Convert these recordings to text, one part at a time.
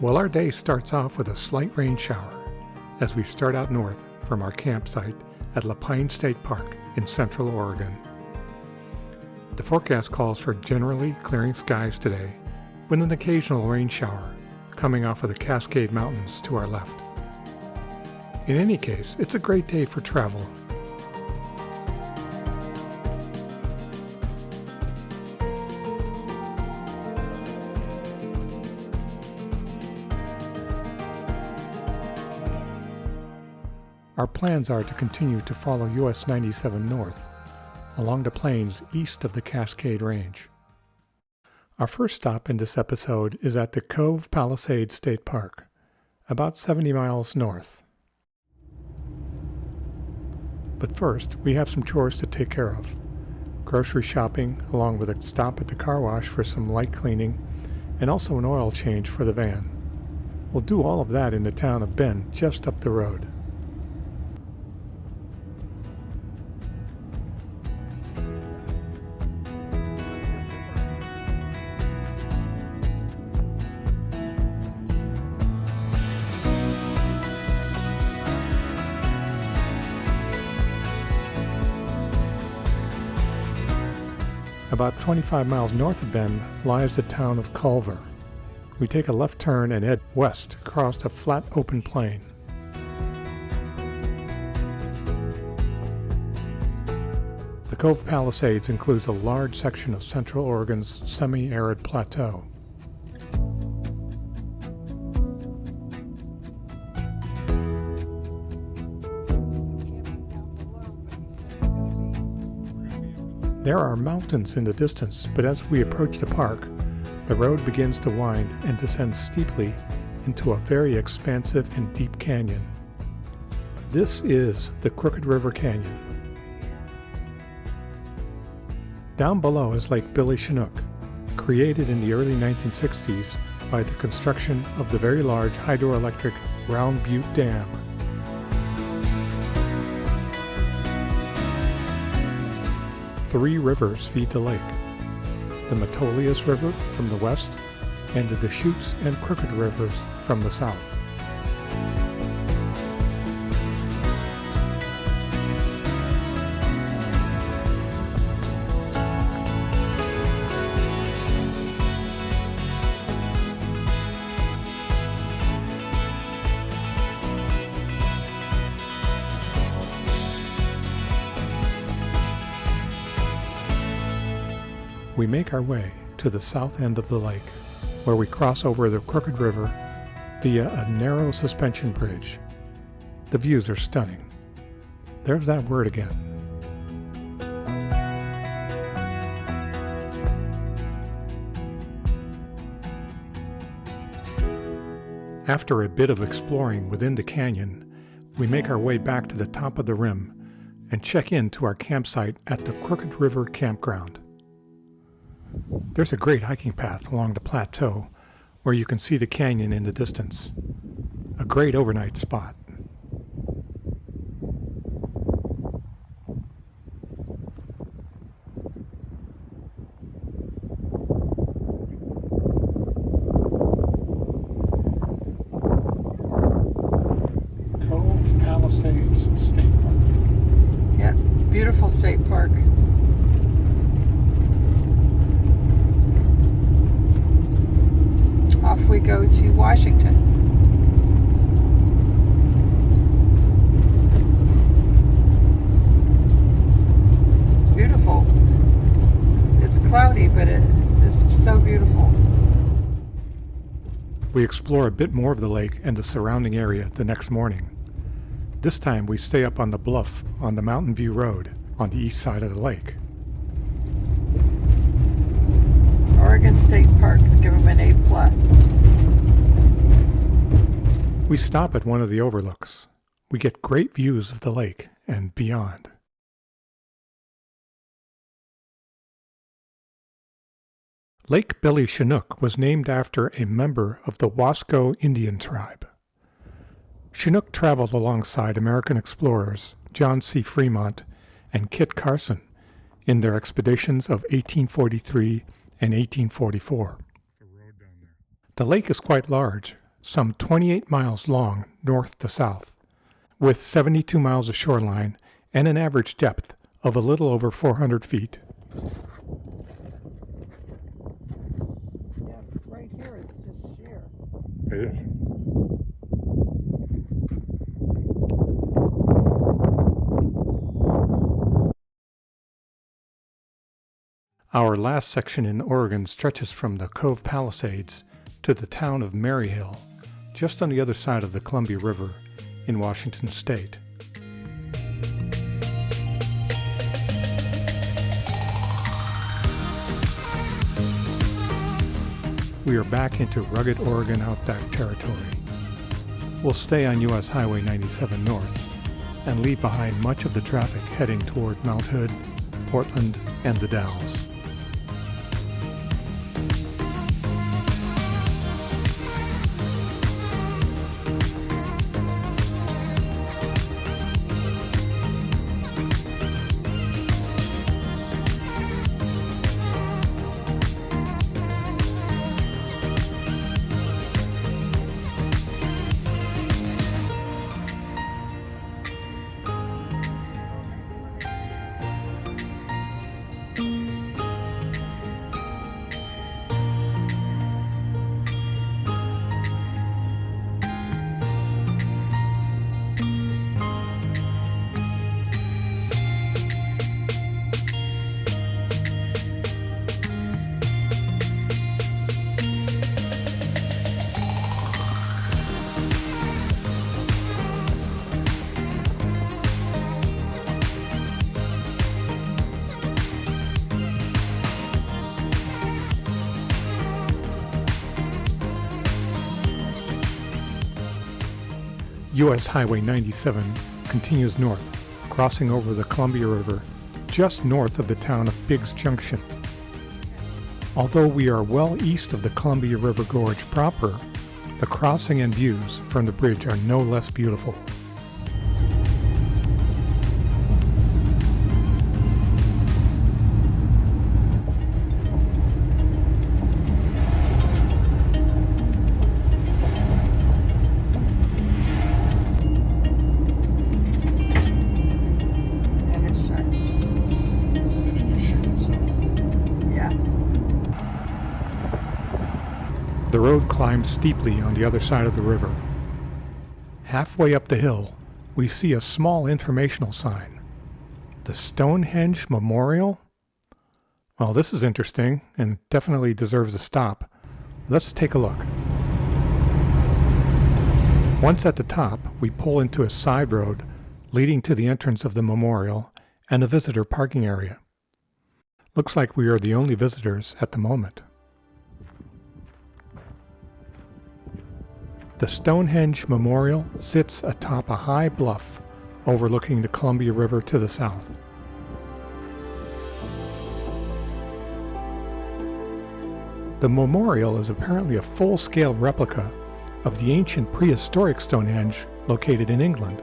Well, our day starts off with a slight rain shower as we start out north from our campsite at Leavenworth State Park in central Oregon. The forecast calls for generally clearing skies today, with an occasional rain shower coming off of the Cascade Mountains to our left. In any case, it's a great day for travel. Our plans are to continue to follow US 97 north, along the plains east of the Cascade Range. Our first stop in this episode is at the Cove Palisades State Park, about 70 miles north. But first, we have some chores to take care of. Grocery shopping, along with a stop at the car wash for some light cleaning, and also an oil change for the van. We'll do all of that in the town of Bend, just up the road. About 25 miles north of Bend lies the town of Culver. We take a left turn and head west across a flat open plain. The Cove Palisades includes a large section of Central Oregon's semi-arid plateau. There are mountains in the distance, but as we approach the park, the road begins to wind and descend steeply into a very expansive and deep canyon. This is the Crooked River Canyon. Down below is Lake Billy Chinook, created in the early 1960s by the construction of the very large hydroelectric Round Butte Dam. Three rivers feed the lake: the Metolius River from the west and the Deschutes and Crooked Rivers from the south. We make our way to the south end of the lake, where we cross over the Crooked River via a narrow suspension bridge. The views are stunning. There's that word again. After a bit of exploring within the canyon, we make our way back to the top of the rim and check in to our campsite at the Crooked River Campground. There's a great hiking path along the plateau where you can see the canyon in the distance. A great overnight spot. Cove Palisades State Park. Yeah, beautiful state park. Off we go to Washington. Beautiful. It's cloudy, but it's so beautiful. We explore a bit more of the lake and the surrounding area the next morning. This time we stay up on the bluff on the Mountain View Road on the east side of the lake. Oregon State Parks, give them an A+. We stop at one of the overlooks. We get great views of the lake and beyond. Lake Billy Chinook was named after a member of the Wasco Indian tribe. Chinook traveled alongside American explorers John C. Fremont and Kit Carson in their expeditions of 1843 and 1844. The lake is quite large, some 28 miles long north to south, with 72 miles of shoreline and an average depth of a little over 400 feet. Yeah, right here it's just sheer. It is. Our last section in Oregon stretches from the Cove Palisades to the town of Maryhill, just on the other side of the Columbia River in Washington State. We are back into rugged Oregon outback territory. We'll stay on US Highway 97 north and leave behind much of the traffic heading toward Mount Hood, Portland, and the Dalles. US Highway 97 continues north, crossing over the Columbia River just north of the town of Biggs Junction. Although we are well east of the Columbia River Gorge proper, the crossing and views from the bridge are no less beautiful. The road climbs steeply on the other side of the river. Halfway up the hill, we see a small informational sign. The Stonehenge Memorial? Well, this is interesting and definitely deserves a stop. Let's take a look. Once at the top, we pull into a side road leading to the entrance of the memorial and a visitor parking area. Looks like we are the only visitors at the moment. The Stonehenge Memorial sits atop a high bluff overlooking the Columbia River to the south. The memorial is apparently a full-scale replica of the ancient prehistoric Stonehenge located in England.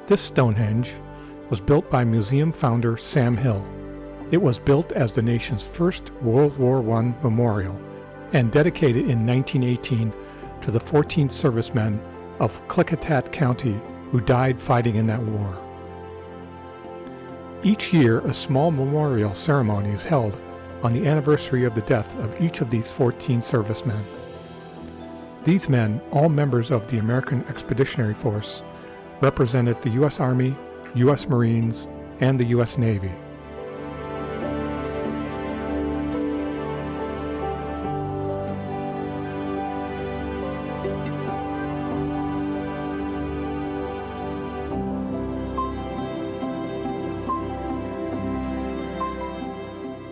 This Stonehenge was built by museum founder Sam Hill. It was built as the nation's first World War I memorial and dedicated in 1918 to the 14 servicemen of Klickitat County who died fighting in that war. Each year, a small memorial ceremony is held on the anniversary of the death of each of these 14 servicemen. These men, all members of the American Expeditionary Force, represented the U.S. Army, U.S. Marines, and the U.S. Navy.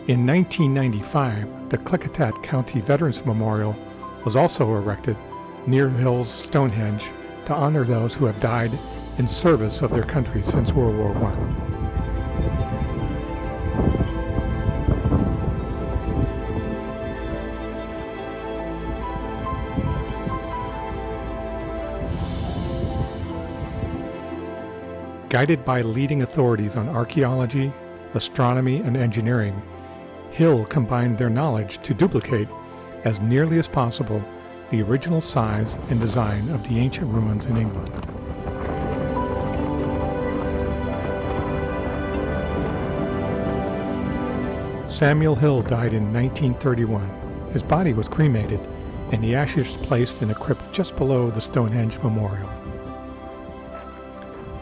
In 1995, the Klickitat County Veterans Memorial was also erected near Hill's Stonehenge to honor those who have died in service of their country since World War I. Guided by leading authorities on archaeology, astronomy, and engineering, Hill combined their knowledge to duplicate, as nearly as possible, the original size and design of the ancient ruins in England. Samuel Hill died in 1931. His body was cremated and the ashes placed in a crypt just below the Stonehenge Memorial.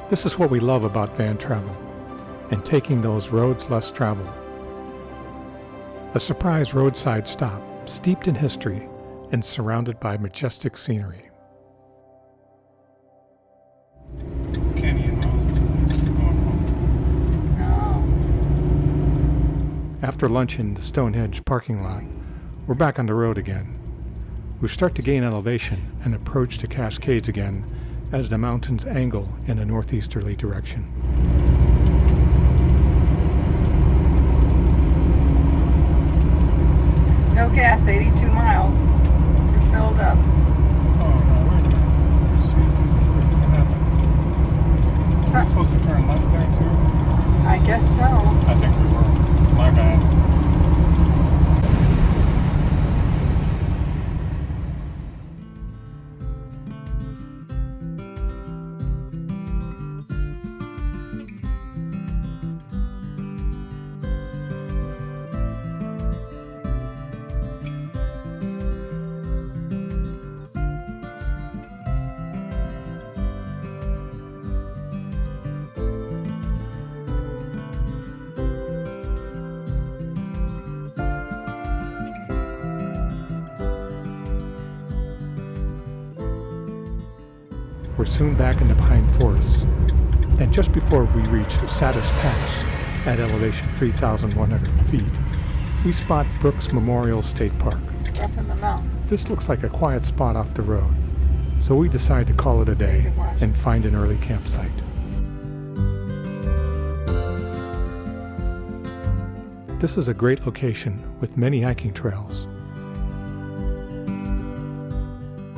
This is what we love about van travel and taking those roads less traveled. A surprise roadside stop, steeped in history and surrounded by majestic scenery. Canyon miles going home. After lunch in the Stonehenge parking lot, we're back on the road again. We start to gain elevation and approach the Cascades again as the mountains angle in a northeasterly direction. No gas, 82 miles. You're filled up. Oh, no, wait a minute. What happened? Were we supposed to turn left there, too? I guess so. I think we were. My bad. We're soon back in the pine forests, and just before we reach Saddest Pass at elevation 3,100 feet, we spot Brooks Memorial State Park. Up in the mountains. This looks like a quiet spot off the road, so we decide to call it a day and find an early campsite. This is a great location with many hiking trails.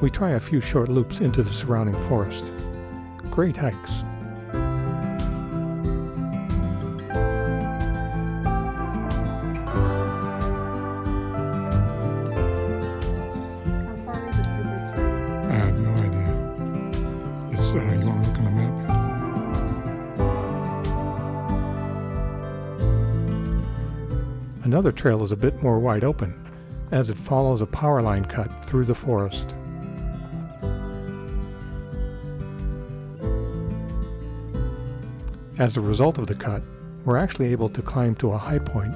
We try a few short loops into the surrounding forest. Great hikes. How far is it to the tree? I have no idea. It's, you want to look on the map? Another trail is a bit more wide open, as it follows a power line cut through the forest. As a result of the cut, we're actually able to climb to a high point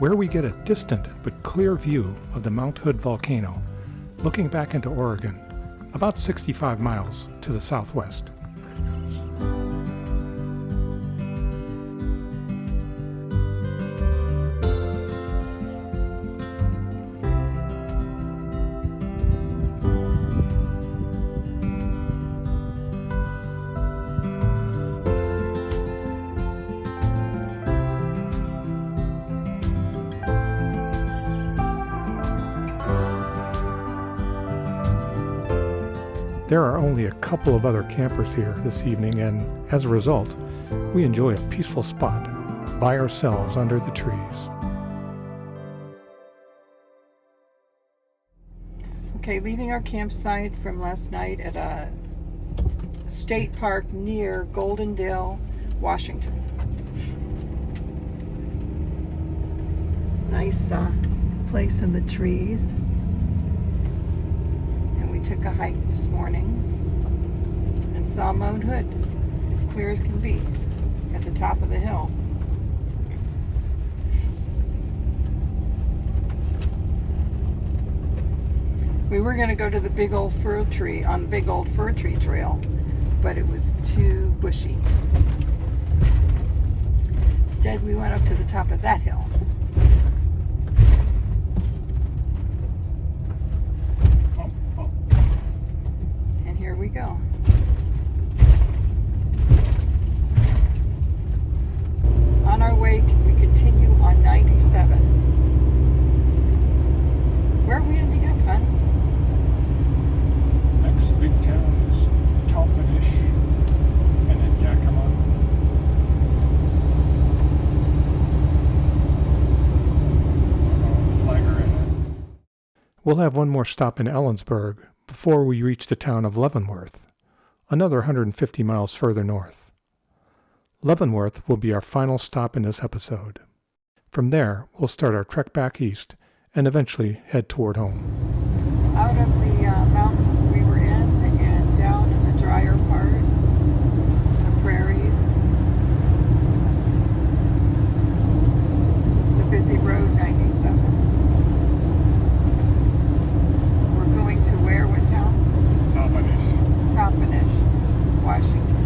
where we get a distant but clear view of the Mount Hood volcano, looking back into Oregon, about 65 miles to the southwest. There are only a couple of other campers here this evening, and as a result, we enjoy a peaceful spot by ourselves under the trees. Okay, leaving our campsite from last night at a state park near Goldendale, Washington. Nice place in the trees. We took a hike this morning and saw Mount Hood, as clear as can be, at the top of the hill. We were going to go to the big old fir tree, on the big old fir tree trail, but it was too bushy. Instead, we went up to the top of that hill. Here we go. On our way, we continue on 97. Where are we ending up, hon? Next big town is Toppenish, and then Yakima. We'll have one more stop in Ellensburg before we reach the town of Leavenworth, another 150 miles further north. Leavenworth will be our final stop in this episode. From there, we'll start our trek back east and eventually head toward home. Out of the mountains we were in and down in the drier part, the prairies. It's a busy road, 97. We're going to where? What town? Toppenish, Washington.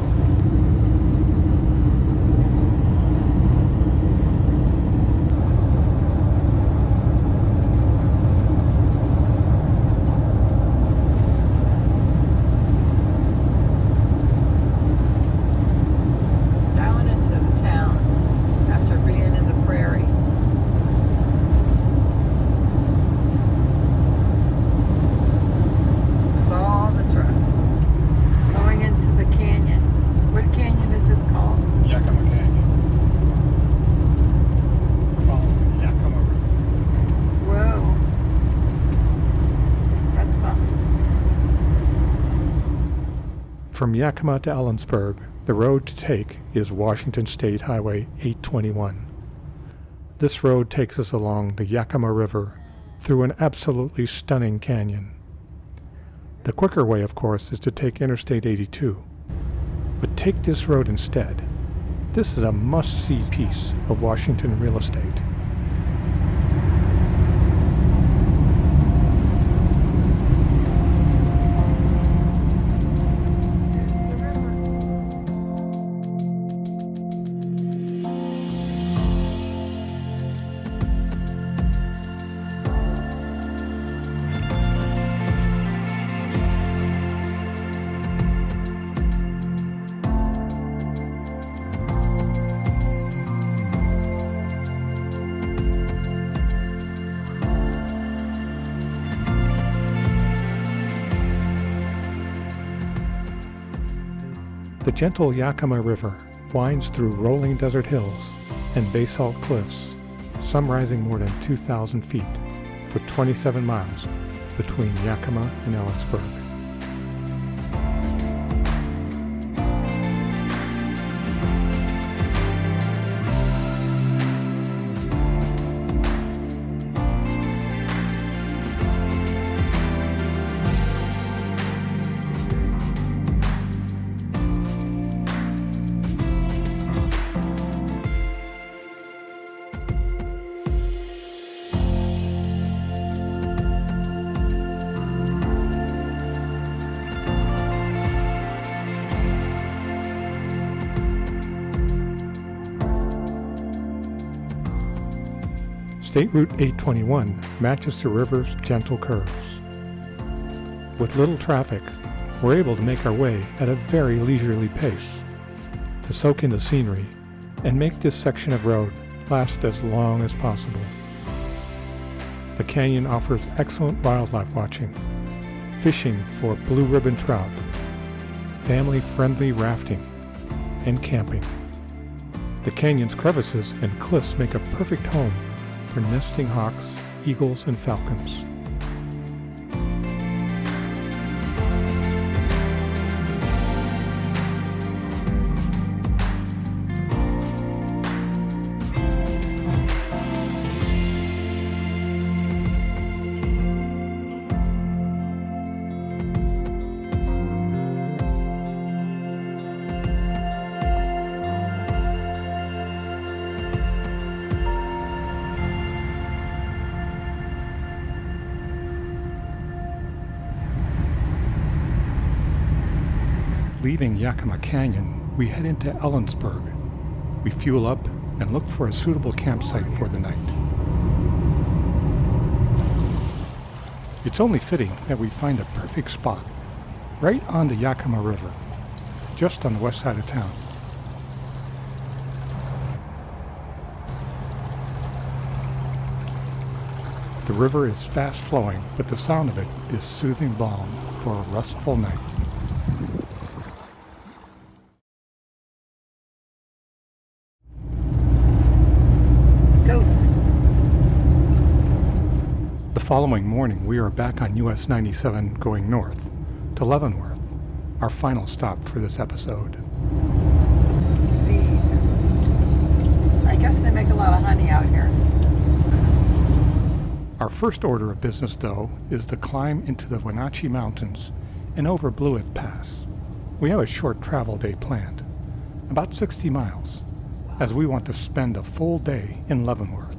From Yakima to Ellensburg, the road to take is Washington State Highway 821. This road takes us along the Yakima River through an absolutely stunning canyon. The quicker way, of course, is to take Interstate 82. But take this road instead. This is a must-see piece of Washington real estate. The gentle Yakima River winds through rolling desert hills and basalt cliffs, some rising more than 2,000 feet for 27 miles between Yakima and Ellensburg. State Route 821 matches the river's gentle curves. With little traffic, we're able to make our way at a very leisurely pace to soak in the scenery and make this section of road last as long as possible. The canyon offers excellent wildlife watching, fishing for blue ribbon trout, family-friendly rafting, and camping. The canyon's crevices and cliffs make a perfect home for nesting hawks, eagles, and falcons. Leaving Yakima Canyon, we head into Ellensburg. We fuel up and look for a suitable campsite for the night. It's only fitting that we find a perfect spot, right on the Yakima River, just on the west side of town. The river is fast flowing, but the sound of it is soothing balm for a restful night. The following morning, we are back on US 97 going north to Leavenworth, our final stop for this episode. Bees. I guess they make a lot of honey out here. Our first order of business, though, is the climb into the Wenatchee Mountains and over Blewett Pass. We have a short travel day planned, about 60 miles, as we want to spend a full day in Leavenworth.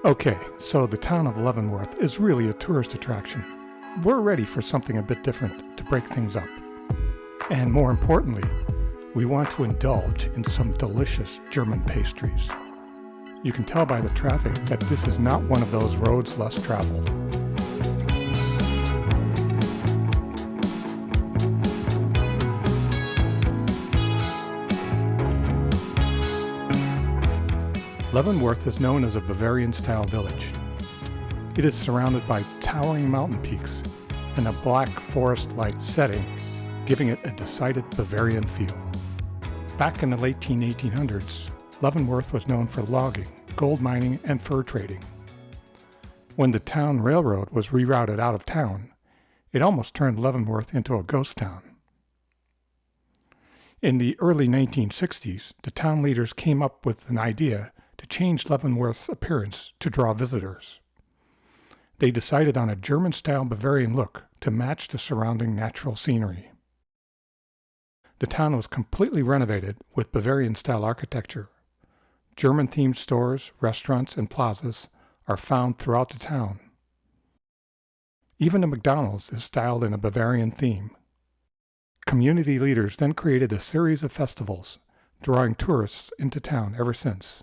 Okay, so the town of Leavenworth is really a tourist attraction. We're ready for something a bit different to break things up. And more importantly, we want to indulge in some delicious German pastries. You can tell by the traffic that this is not one of those roads less traveled. Leavenworth is known as a Bavarian-style village. It is surrounded by towering mountain peaks and a black forest-like setting, giving it a decided Bavarian feel. Back in the late 1800s, Leavenworth was known for logging, gold mining, and fur trading. When the town railroad was rerouted out of town, it almost turned Leavenworth into a ghost town. In the early 1960s, the town leaders came up with an idea to change Leavenworth's appearance to draw visitors. They decided on a German-style Bavarian look to match the surrounding natural scenery. The town was completely renovated with Bavarian-style architecture. German-themed stores, restaurants, and plazas are found throughout the town. Even the McDonald's is styled in a Bavarian theme. Community leaders then created a series of festivals, drawing tourists into town ever since.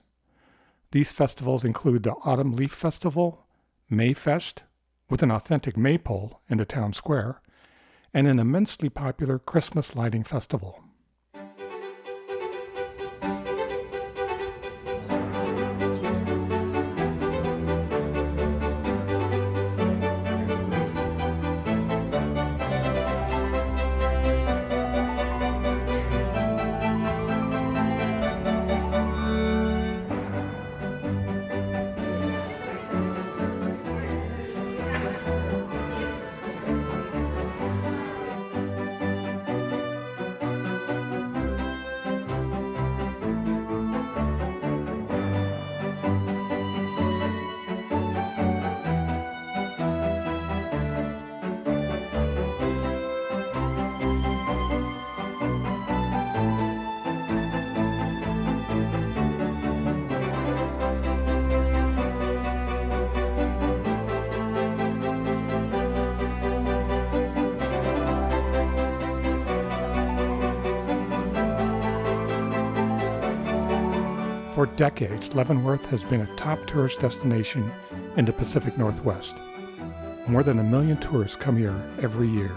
These festivals include the Autumn Leaf Festival, Mayfest, with an authentic maypole in the town square, and an immensely popular Christmas lighting festival. For decades, Leavenworth has been a top tourist destination in the Pacific Northwest. More than 1 million tourists come here every year.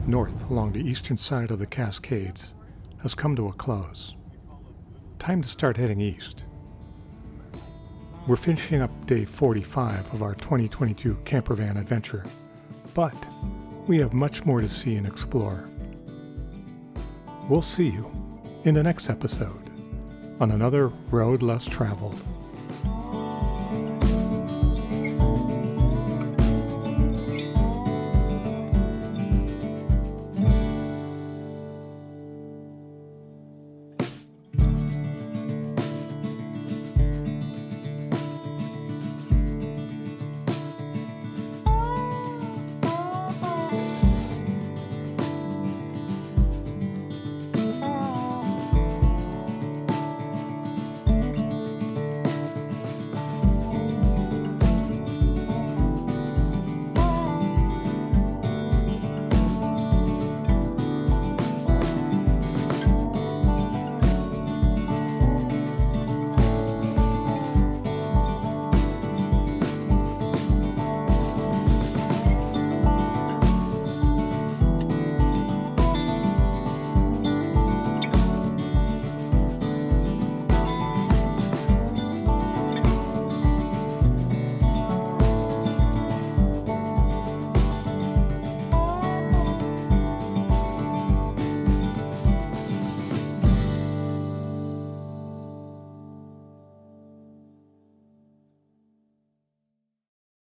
north along the eastern side of the Cascades has come to a close. Time to start heading east. We're finishing up day 45 of our 2022 Campervan adventure, but we have much more to see and explore. We'll see you in the next episode on another Road Less Traveled.